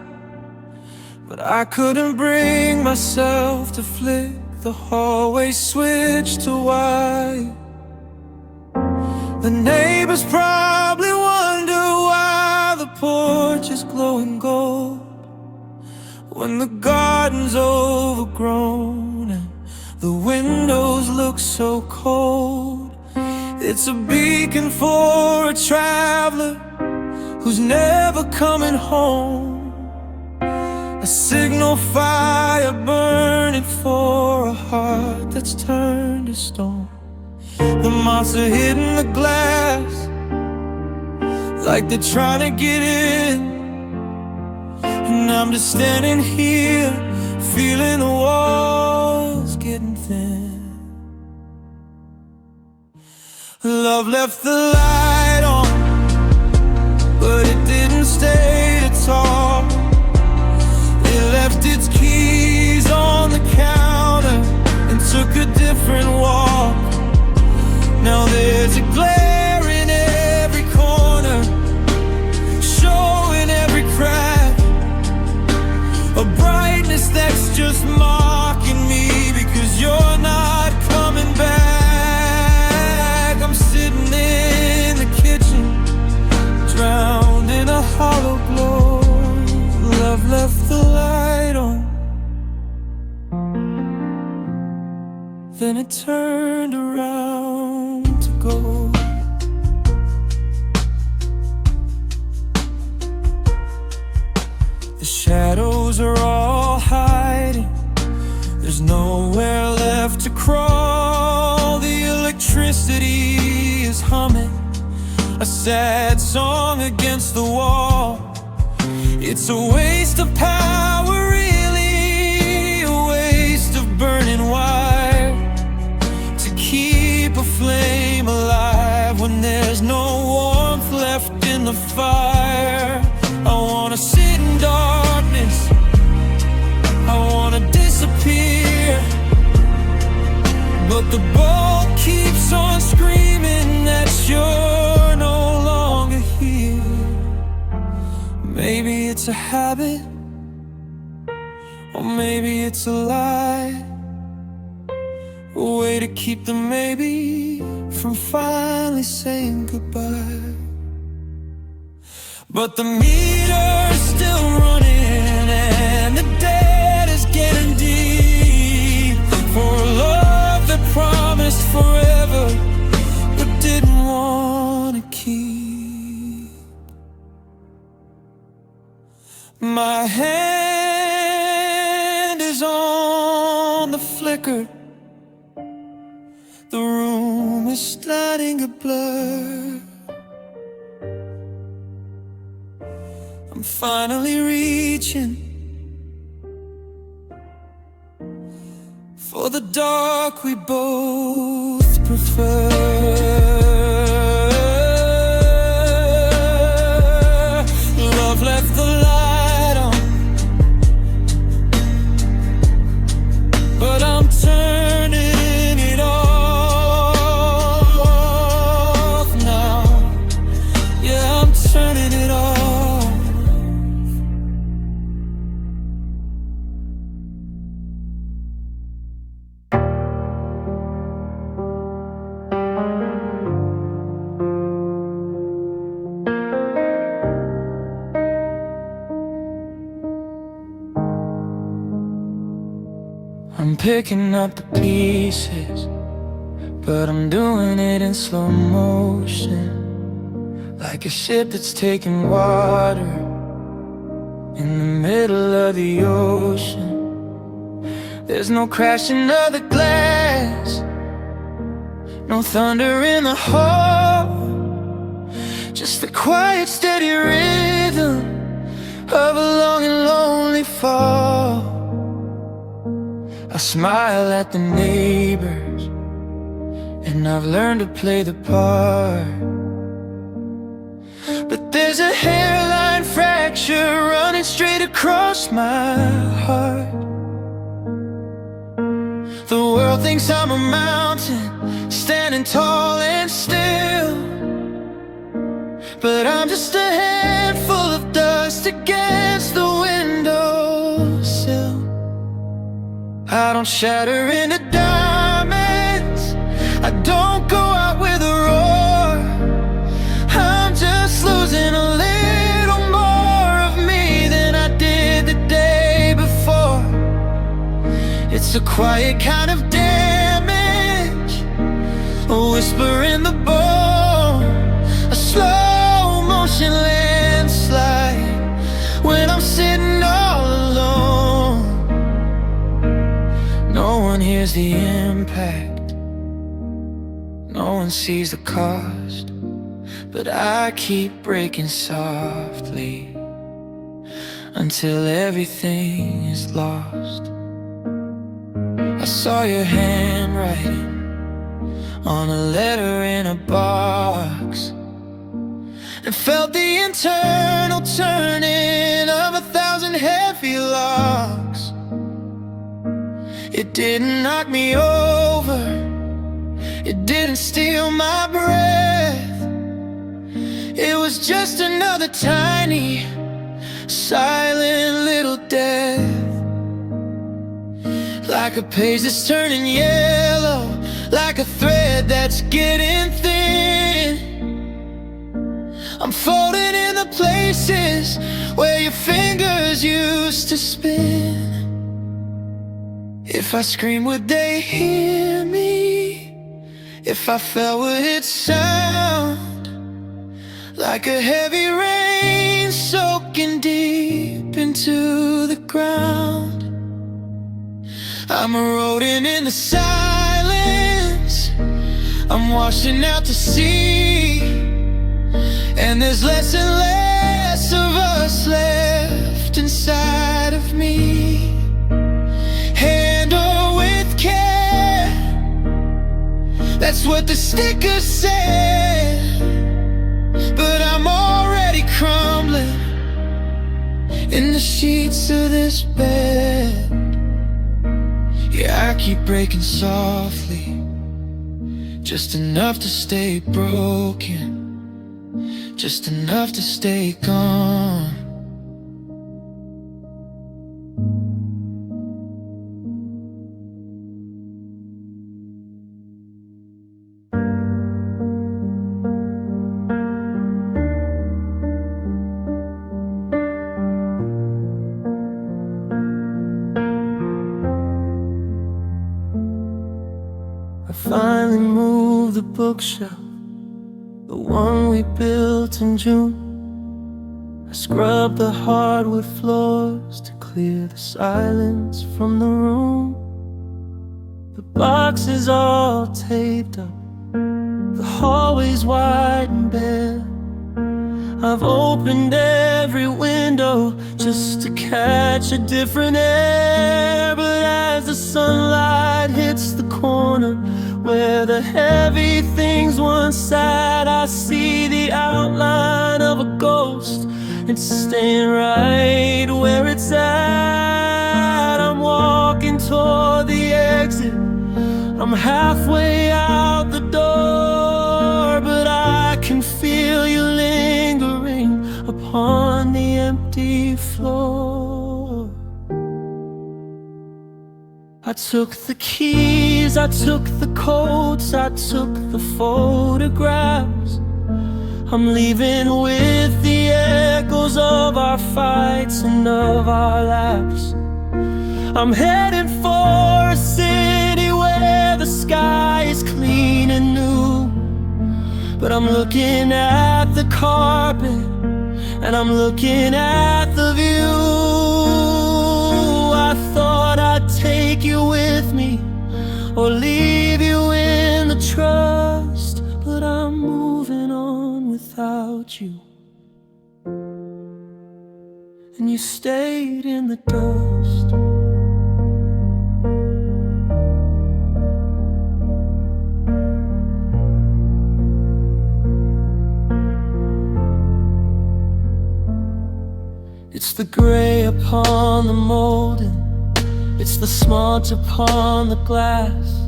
but I couldn't bring myself to flick the hallway switch to white. The neighbors probably wonder why the porch is glowing gold when the garden's overgrown and the windows look so cold. It's a beacon for a traveler who's never coming home, a signal fire burning for a heart that's turned to stone. The moths are hitting the glass like they're trying to get in, and I'm just standing here feeling the walls getting thin. Love left the light on, but it didn't stay at all. It left its keys on the counter and took a then it turned around to go. The shadows are all hiding, there's nowhere left to crawl. The electricity is humming a sad song against the wall. It's a waste of power, really, a waste of burning wire to keep a flame alive when there's no warmth left in the fire. I wanna sit in darkness, I wanna disappear, but the bulb keeps on screaming that you're no longer here. Maybe it's a habit, or maybe it's a lie, a way to keep the maybe from finally saying goodbye. But the meter's still running and the debt is getting deep for a love that promised forever but didn't want to keep. My hand is on the flicker, the room is starting to blur. I'm finally reaching for the dark we both prefer. Love left the light on, but I'm turning it off now. Yeah, I'm turning it off. I'm picking up the pieces, but I'm doing it in slow motion, like a ship that's taking water in the middle of the ocean. There's no crashing of the glass, no thunder in the hall, just the quiet, steady rhythm of a long and lonely fall. I smile at the neighbors, and I've learned to play the part. But there's a hairline fracture running straight across my heart. The world thinks I'm a mountain, standing tall and still, but I'm just a handful of dust against the windowsill. I don't shatter into diamonds, I don't go out with a roar. I'm just losing a little more of me than I did the day before. It's a quiet kind of damage, a whisper in the bone, a slow motion landslide when I'm sitting all alone. No one hears the impact, no one sees the cost, but I keep breaking softly until everything is lost. I saw your handwriting on a letter in a box, and felt the internal turning of 1,000 heavy locks. It didn't knock me over, it didn't steal my breath. It was just another tiny, silent little death. Like a page that's turning yellow, like a thread that's getting thin. I'm folded in the places where your fingers used to spin. If I scream, would they hear me? If I fell, would it sound like a heavy rain soaking deep into the ground? I'm eroding in the silence, I'm washing out to sea, and there's less and less of us left inside of me. Handle with care, that's what the sticker said, but I'm already crumbling in the sheets of this bed. Yeah, I keep breaking softly, just enough to stay broken, just enough to stay gone. I finally moved the bookshelf, the one we built in June. I scrubbed the hardwood floors to clear the silence from the room. The boxes all taped up, the hallways wide and bare. I've opened every window just to catch a different air. But as the sunlight hits the corner where the heavy things once sat, I see the outline of a ghost. It's staying right where it's at. I'm walking toward the exit, I'm halfway out the door, but I can feel you lingering upon the empty floor. I took the keys, I took the coats, I took the photographs. I'm leaving with the echoes of our fights and of our laughs. I'm heading for a city where the sky is clean and new, but I'm looking at the carpet and I'm looking at the view. I thought I'd take you with me or leave you in the trust, but I'm moving on without you, and you stayed in the dust. It's the gray upon the molding, it's the smudge upon the glass,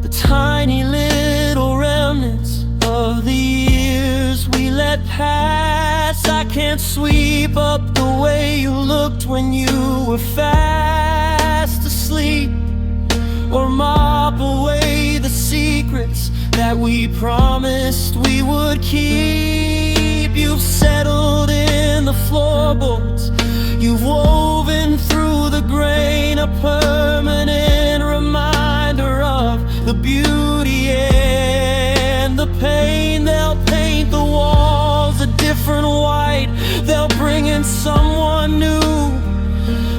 the tiny little remnants of the years we let pass. I can't sweep up the way you looked when you were fast asleep, or mop away the secrets that we promised we would keep. You've settled in the floorboards, you've woven through the grain, a permanent reminder of the beauty and the pain. They'll paint the walls a different white, they'll bring in someone new.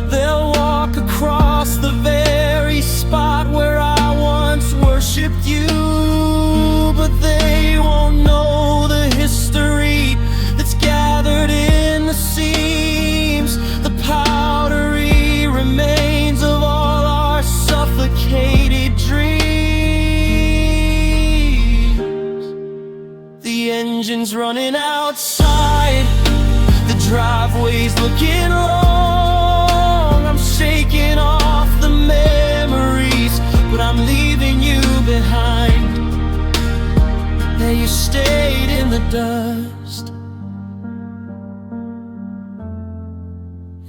They'll walk across the very spot where I once worshipped you, but they won't know the history that's gathered in the seams, the powdery remains of all our suffocated dreams. The engine's running outside, the driveway's looking long. I'm shaking off the memories, but I'm leaving you behind. Yeah, you stayed in the dust,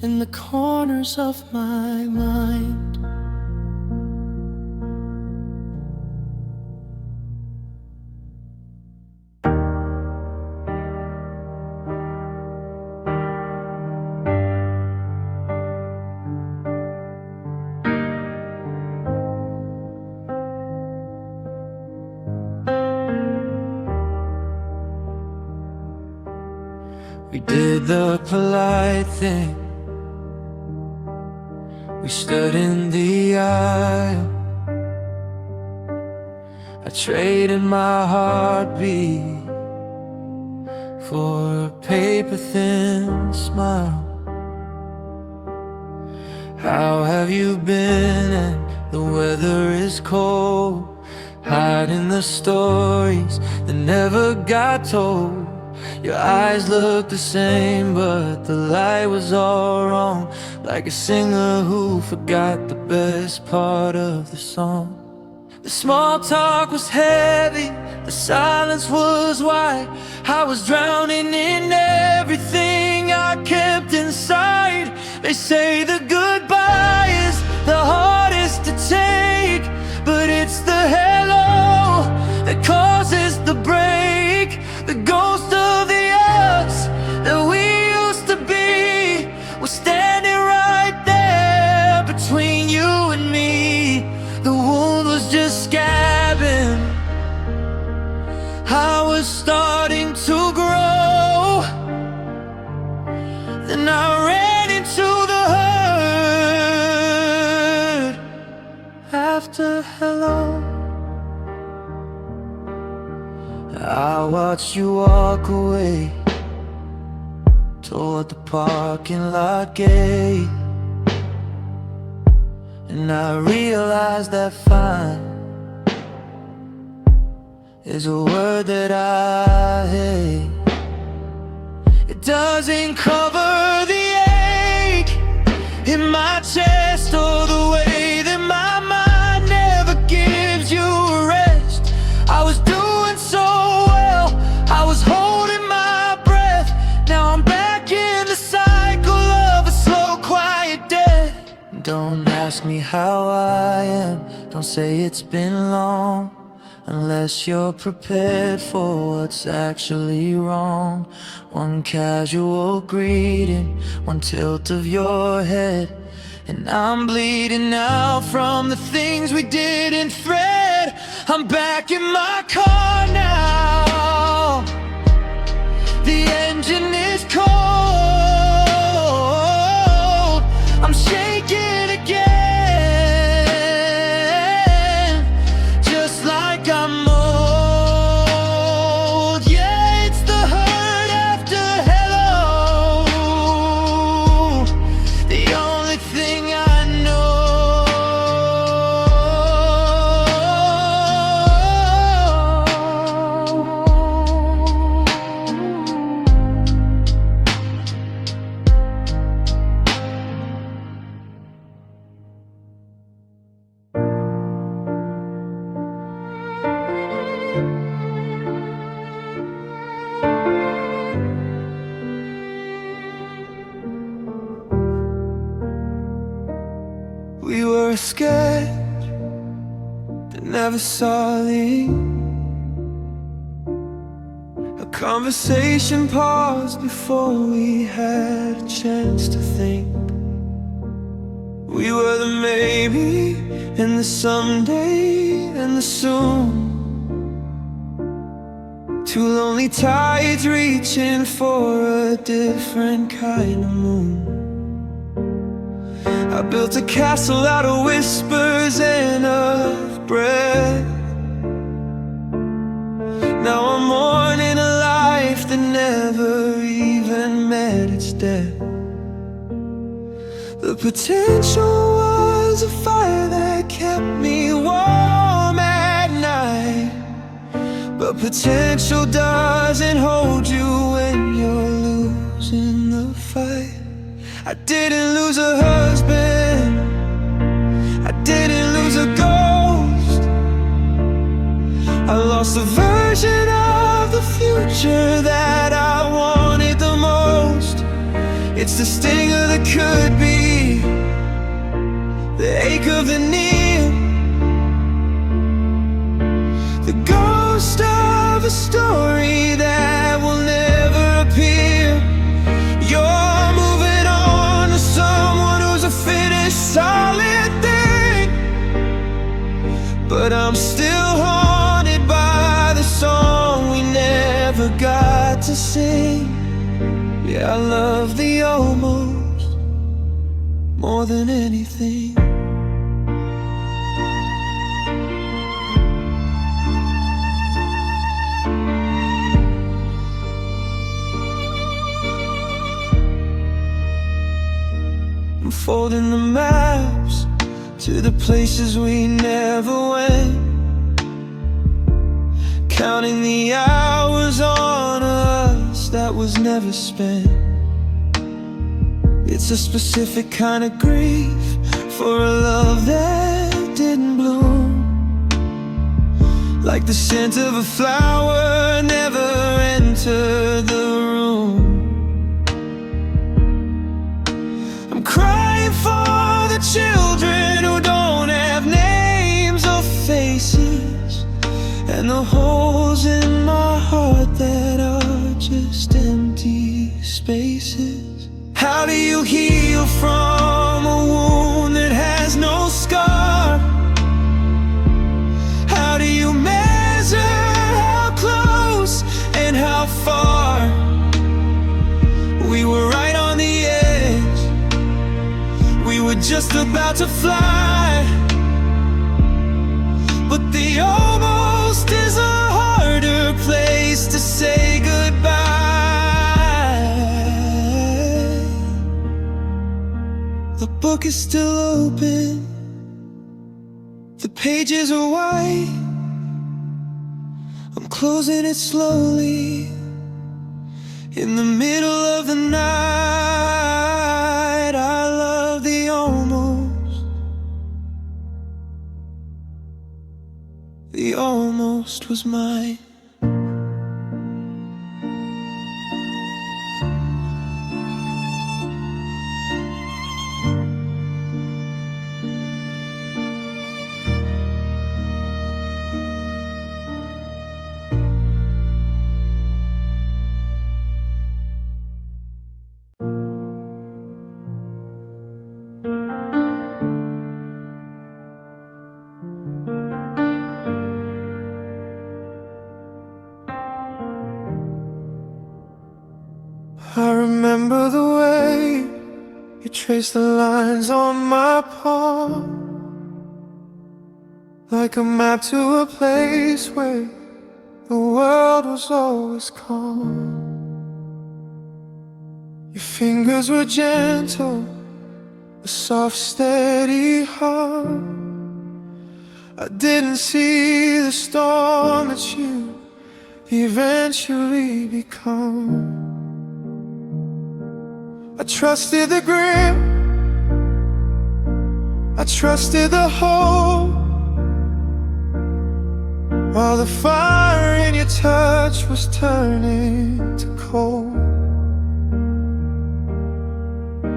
in the corners of my mind. We did the polite thing. We stood in the aisle. I traded my heartbeat for a paper-thin smile. How have you been? And the weather is cold, hiding the stories that never got told. Your eyes look the same, but the light was all wrong, like a singer who forgot the best part of the song. The small talk was heavy, the silence was wide. I was drowning in everything I kept inside. They say the goodbye is the hardest to take, but it's the hello that causes the break. The ghost of the us that we used to be was standing right there between you and me. The wound was just scabbing. I was starting to grow. Then I ran into the hurt. After hello, I watched you walk away toward the parking lot gate, and I realized that fine is a word that I hate. It doesn't cover the ache in my chest, or the way that my mind never gives you a rest. I was doing so well, I was holding my breath. Now I'm back in the cycle of a slow, quiet death. Don't ask me how I am, don't say it's been long, unless you're prepared for what's actually wrong. One casual greeting, one tilt of your head, and I'm bleeding out from the things we didn't thread. I'm back in my car now. The engine is cold. I'm shaking again, just like I'm old. Yeah, it's the hurt after hello, the only thing I know. We were scared that never saw the a conversation paused before we had a chance to think. We were the maybe and the someday and the soon. Two lonely tides reaching for a different kind of moon. I built a castle out of whispers and of breath. Now I'm mourning a life that never even met its death. The potential was a fire that kept me warm at night, but potential doesn't hold you when you're losing the fight. I didn't lose a husband, I didn't lose a ghost. I lost a version of the future that I wanted the most. It's the sting of the could be, the ache of the near, the ghost of a story that will never appear. You're moving on to someone who's a finished, solid thing, but I'm still haunted by the song we never got to sing. Yeah, I love the almost more than anything. I'm folding the maps to the places we never went, counting the hours on us that was never spent. It's a specific kind of grief for a love that didn't bloom, like the scent of a flower never entered the room. I'm crying for the children who don't have names or faces, and the holes in my heart that are just empty spaces. How do you heal from a wound that has no scar? How do you measure how close and how far? We were right on the edge, we were just about to fly, but the almost is a harder place to say goodbye. The book is still open, the pages are white. I'm closing it slowly in the middle of the night. I love the almost. The almost was mine. I remember the way you traced the lines on my palm, like a map to a place where the world was always calm. Your fingers were gentle, a soft, steady hum. I didn't see the storm that you eventually become. I trusted the grip, I trusted the hope, while the fire in your touch was turning to cold.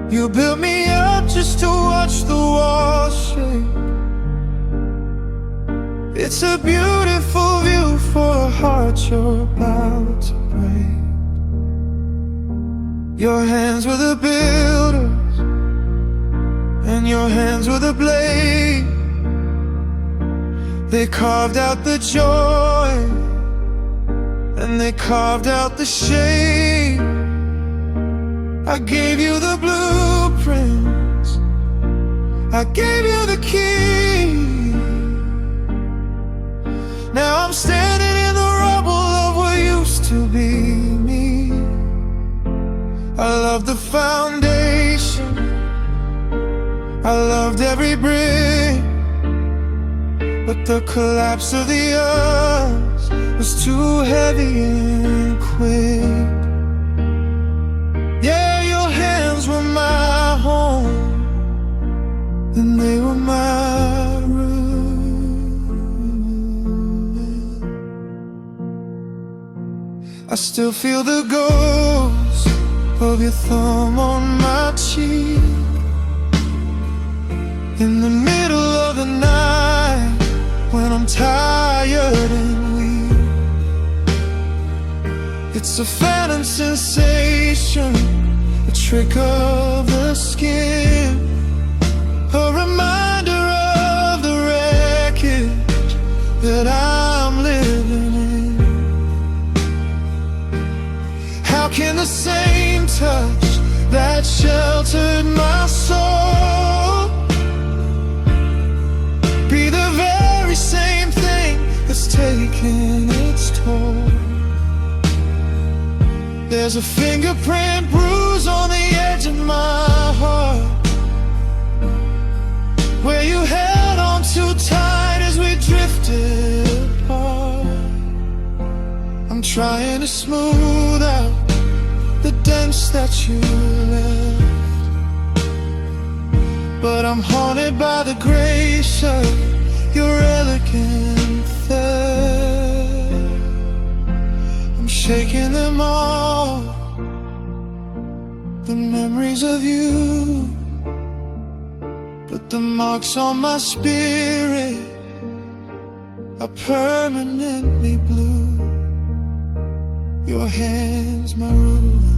You built me up just to watch the walls shake. It's a beautiful view for a heart you're about to break. Your hands were the builders, and your hands were the blade. They carved out the joy, and they carved out the shade. I gave you the blueprints, I gave you the key. Now I'm standing in the rubble of what used to be me. I loved the foundation, I loved every brick, but the collapse of the earth was too heavy and quick. Yeah, your hands were my home, and they were my room. I still feel the ghost of your thumb on my cheek, in the middle of the night when I'm tired and weak. It's a phantom sensation, a trick of the skin, a reminder of the wreckage that I'm living in. How can the same touch that sheltered my soul be the very same thing that's taking its toll. There's a fingerprint bruise on the edge of my heart, where you held on too tight as we drifted apart. I'm trying to smooth out the dents that you left, but I'm haunted by the grace of your elegant theft. I'm shaking them all, the memories of you, but the marks on my spirit are permanently blue. Your hands, my ruler,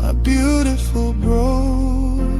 my beautiful broken